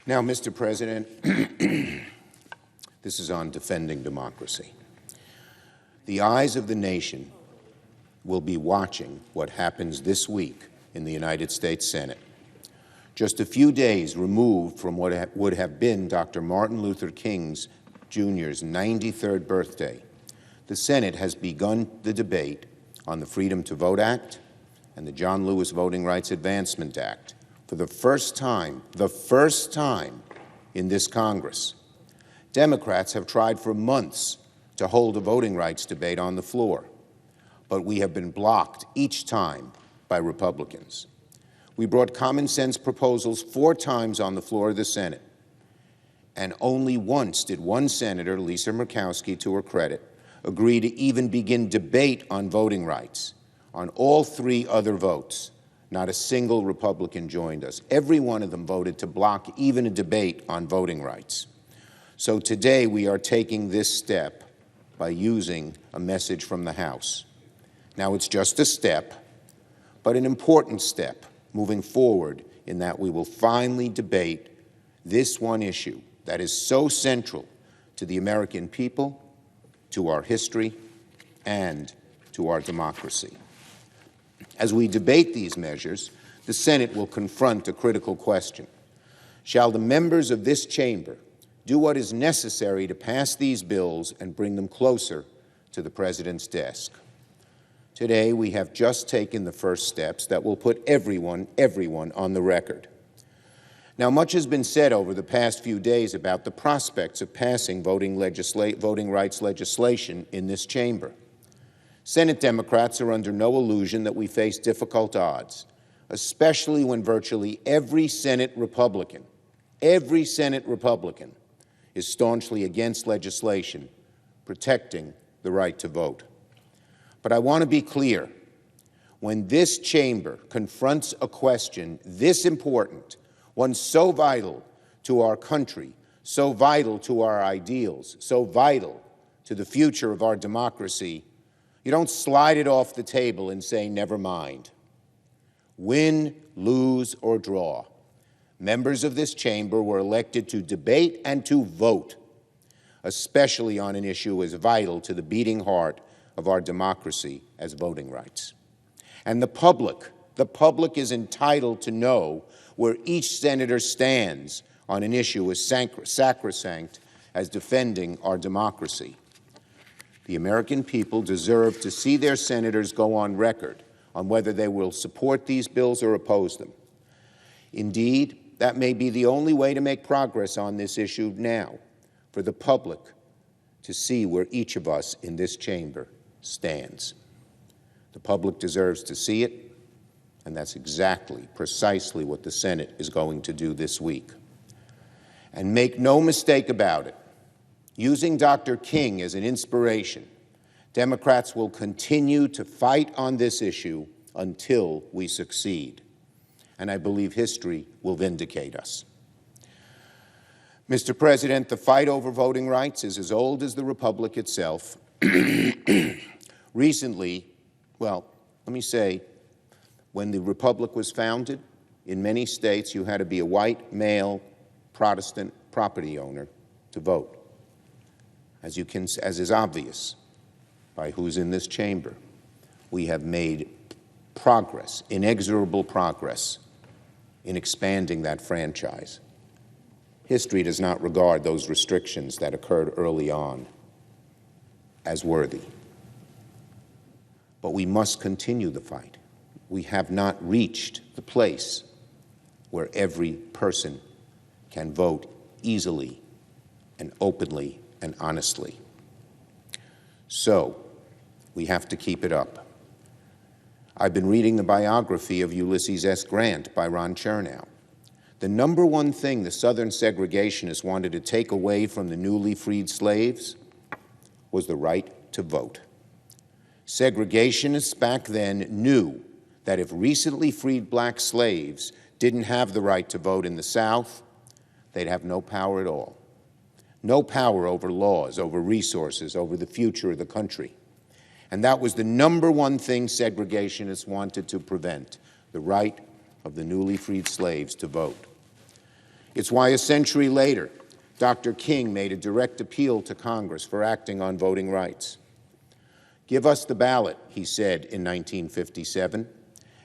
Now, Mr. President, this is on defending democracy. The eyes of the nation will be watching what happens this week in the United States Senate. Just a few days removed from what would have been Dr. Martin Luther King Jr.'s 93rd birthday, the Senate has begun the debate on the Freedom to Vote Act and the John Lewis Voting Rights Advancement Act. For the first time in this Congress, Democrats have tried for months to hold a voting rights debate on the floor, but we have been blocked each time by Republicans. We brought common sense proposals 4 times on the floor of the Senate, and only once did one senator, Lisa Murkowski, to her credit, agree to even begin debate on voting rights. On all 3 other votes, not a single Republican joined us. Every one of them voted to block even a debate on voting rights. So today we are taking this step by using a message from the House. Now, it's just a step, but an important step moving forward in that we will finally debate this one issue that is so central to the American people, to our history, and to our democracy. As we debate these measures, the Senate will confront a critical question. Shall the members of this chamber do what is necessary to pass these bills and bring them closer to the President's desk? Today, we have just taken the first steps that will put everyone on the record. Now, much has been said over the past few days about the prospects of passing voting rights legislation in this chamber. Senate Democrats are under no illusion that we face difficult odds, especially when virtually every Senate Republican is staunchly against legislation protecting the right to vote. But I want to be clear. When this chamber confronts a question this important, one so vital to our country, so vital to our ideals, so vital to the future of our democracy, you don't slide it off the table and say, never mind. Win, lose, or draw, members of this chamber were elected to debate and to vote, especially on an issue as vital to the beating heart of our democracy as voting rights. And the public is entitled to know where each senator stands on an issue as sacrosanct as defending our democracy. The American people deserve to see their senators go on record on whether they will support these bills or oppose them. Indeed, that may be the only way to make progress on this issue now, for the public to see where each of us in this chamber stands. The public deserves to see it, and that's precisely what the Senate is going to do this week. And make no mistake about it, using Dr. King as an inspiration, Democrats will continue to fight on this issue until we succeed. And I believe history will vindicate us. Mr. President, the fight over voting rights is as old as the Republic itself. Recently, well, let me say, when the Republic was founded, in many states you had to be a white, male, Protestant property owner to vote. As is obvious by who's in this chamber, we have made progress, inexorable progress, in expanding that franchise. History does not regard those restrictions that occurred early on as worthy. But we must continue the fight. We have not reached the place where every person can vote easily and openly and honestly. So, we have to keep it up. I've been reading the biography of Ulysses S. Grant by Ron Chernow. The number one thing the Southern segregationists wanted to take away from the newly freed slaves was the right to vote. Segregationists back then knew that if recently freed black slaves didn't have the right to vote in the South, they'd have no power at all. No power over laws, over resources, over the future of the country. And that was the number one thing segregationists wanted to prevent, the right of the newly freed slaves to vote. It's why a century later, Dr. King made a direct appeal to Congress for acting on voting rights. "Give us the ballot," he said in 1957,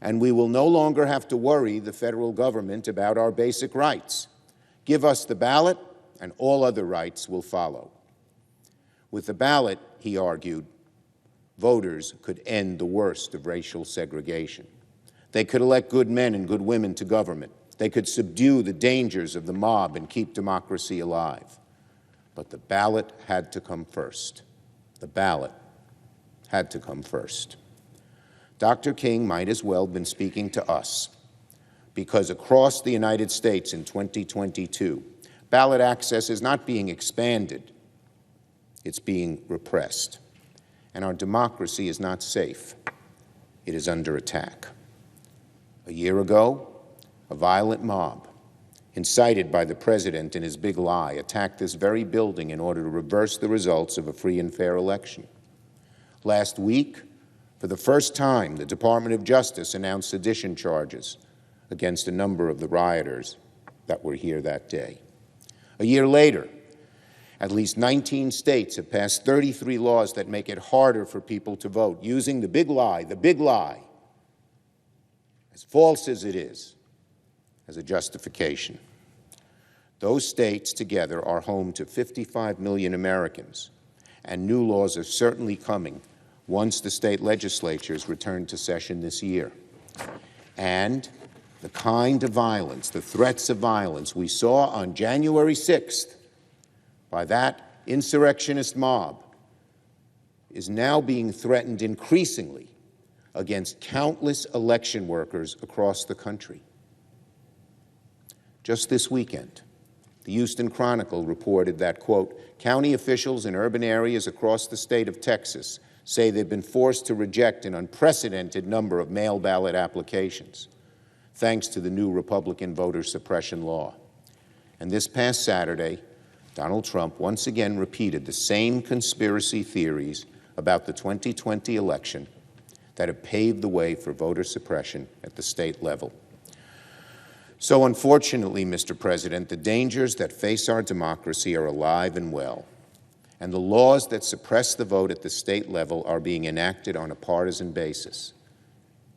"and we will no longer have to worry the federal government about our basic rights. Give us the ballot, and all other rights will follow." With the ballot, he argued, voters could end the worst of racial segregation. They could elect good men and good women to government. They could subdue the dangers of the mob and keep democracy alive. But the ballot had to come first. The ballot had to come first. Dr. King might as well have been speaking to us, because across the United States in 2022, ballot access is not being expanded, it's being repressed. And our democracy is not safe. It is under attack. A year ago, a violent mob, incited by the president and his big lie, attacked this very building in order to reverse the results of a free and fair election. Last week, for the first time, the Department of Justice announced sedition charges against a number of the rioters that were here that day. A year later, at least 19 states have passed 33 laws that make it harder for people to vote, using the big lie, as false as it is, as a justification. Those states together are home to 55 million Americans, and new laws are certainly coming once the state legislatures return to session this year. And the kind of violence, the threats of violence we saw on January 6th by that insurrectionist mob is now being threatened increasingly against countless election workers across the country. Just this weekend, the Houston Chronicle reported that, quote, "County officials in urban areas across the state of Texas say they've been forced to reject an unprecedented number of mail ballot applications, thanks to the new Republican voter suppression law." And this past Saturday, Donald Trump once again repeated the same conspiracy theories about the 2020 election that have paved the way for voter suppression at the state level. So unfortunately, Mr. President, the dangers that face our democracy are alive and well, and the laws that suppress the vote at the state level are being enacted on a partisan basis.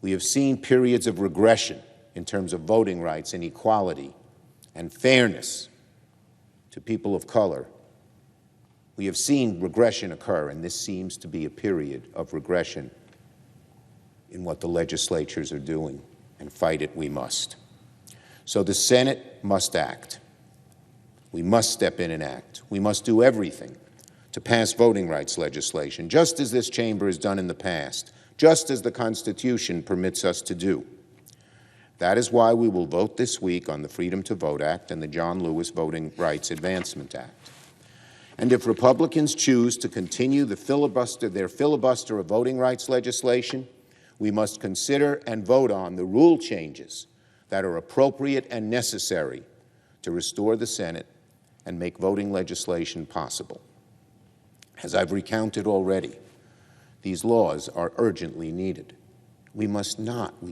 We have seen periods of regression in terms of voting rights and equality and fairness to people of color. We have seen regression occur, and this seems to be a period of regression in what the legislatures are doing, and fight it we must. So the Senate must act. We must step in and act. We must do everything to pass voting rights legislation, just as this chamber has done in the past, just as the Constitution permits us to do. That is why we will vote this week on the Freedom to Vote Act and the John Lewis Voting Rights Advancement Act. And if Republicans choose to continue their filibuster of voting rights legislation, we must consider and vote on the rule changes that are appropriate and necessary to restore the Senate and make voting legislation possible. As I've recounted already, these laws are urgently needed. We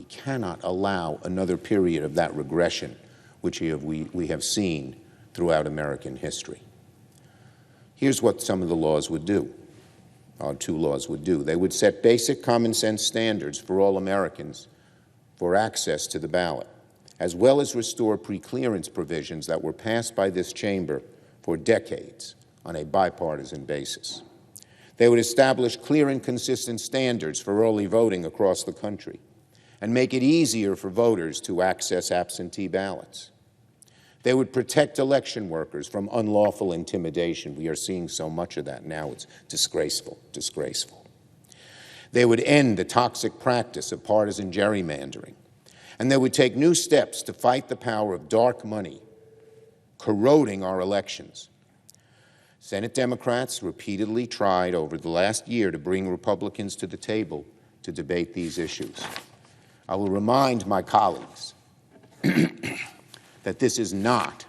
cannot allow another period of that regression which we have seen throughout American history. Here's what some of the laws would do. Our two laws would do. They would set basic common sense standards for all Americans for access to the ballot, as well as restore preclearance provisions that were passed by this chamber for decades on a bipartisan basis. They would establish clear and consistent standards for early voting across the country and make it easier for voters to access absentee ballots. They would protect election workers from unlawful intimidation. We are seeing so much of that now. It's disgraceful, disgraceful. They would end the toxic practice of partisan gerrymandering. And they would take new steps to fight the power of dark money corroding our elections. Senate Democrats repeatedly tried over the last year to bring Republicans to the table to debate these issues. I will remind my colleagues that this is not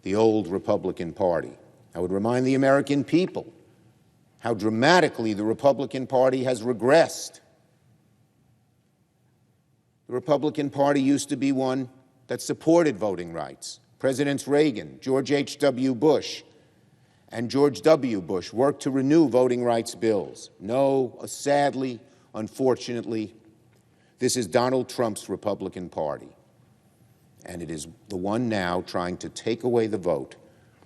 the old Republican Party. I would remind the American people how dramatically the Republican Party has regressed. The Republican Party used to be one that supported voting rights, Presidents Reagan, George H.W. Bush, and George W. Bush worked to renew voting rights bills. No, sadly, unfortunately, this is Donald Trump's Republican Party, and it is the one now trying to take away the vote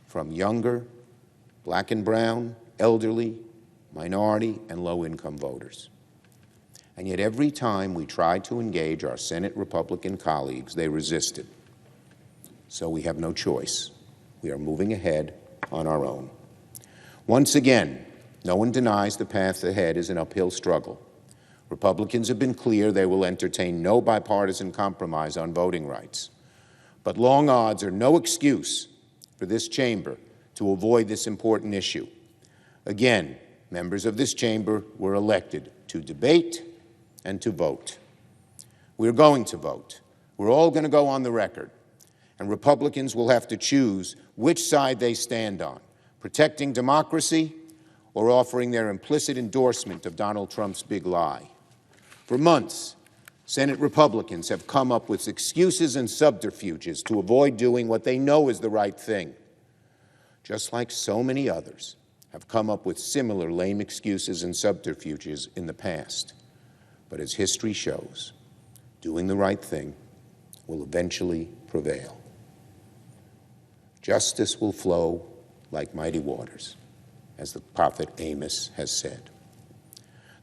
from younger, black and brown, elderly, minority, and low-income voters. And yet every time we tried to engage our Senate Republican colleagues, they resisted. So we have no choice. We are moving ahead on our own. Once again, no one denies the path ahead is an uphill struggle. Republicans have been clear they will entertain no bipartisan compromise on voting rights. But long odds are no excuse for this chamber to avoid this important issue. Again, members of this chamber were elected to debate and to vote. We're going to vote. We're all going to go on the record. And Republicans will have to choose which side they stand on, protecting democracy or offering their implicit endorsement of Donald Trump's big lie. For months, Senate Republicans have come up with excuses and subterfuges to avoid doing what they know is the right thing, just like so many others have come up with similar lame excuses and subterfuges in the past. But as history shows, doing the right thing will eventually prevail. Justice will flow like mighty waters, as the prophet Amos has said.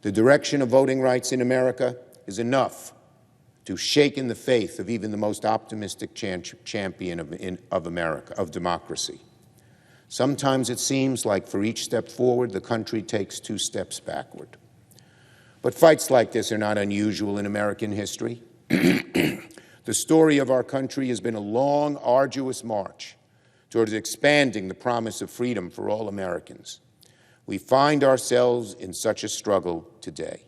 The direction of voting rights in America is enough to shake in the faith of even the most optimistic champion of America, of democracy. Sometimes it seems like for each step forward, the country takes 2 steps backward. But fights like this are not unusual in American history. The story of our country has been a long, arduous march towards expanding the promise of freedom for all Americans. We find ourselves in such a struggle today.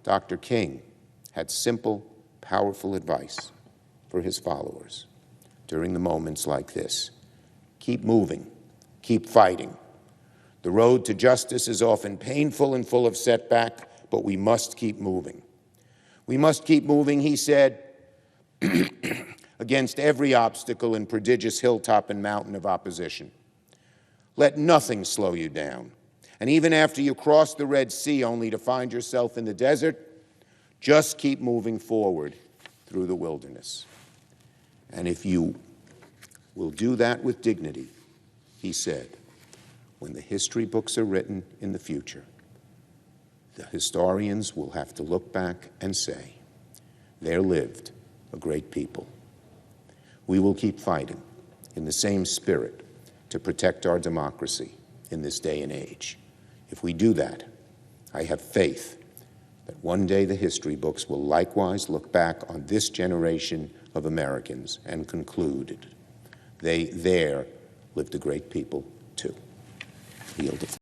Dr. King had simple, powerful advice for his followers during the moments like this. Keep moving, keep fighting. The road to justice is often painful and full of setback, but we must keep moving. We must keep moving, he said, against every obstacle and prodigious hilltop and mountain of opposition. Let nothing slow you down. And even after you cross the Red Sea only to find yourself in the desert, just keep moving forward through the wilderness. And if you will do that with dignity, he said, when the history books are written in the future, the historians will have to look back and say, there lived a great people. We will keep fighting in the same spirit to protect our democracy in this day and age. If we do that, I have faith that one day the history books will likewise look back on this generation of Americans and conclude there lived a great people too. Yield the floor.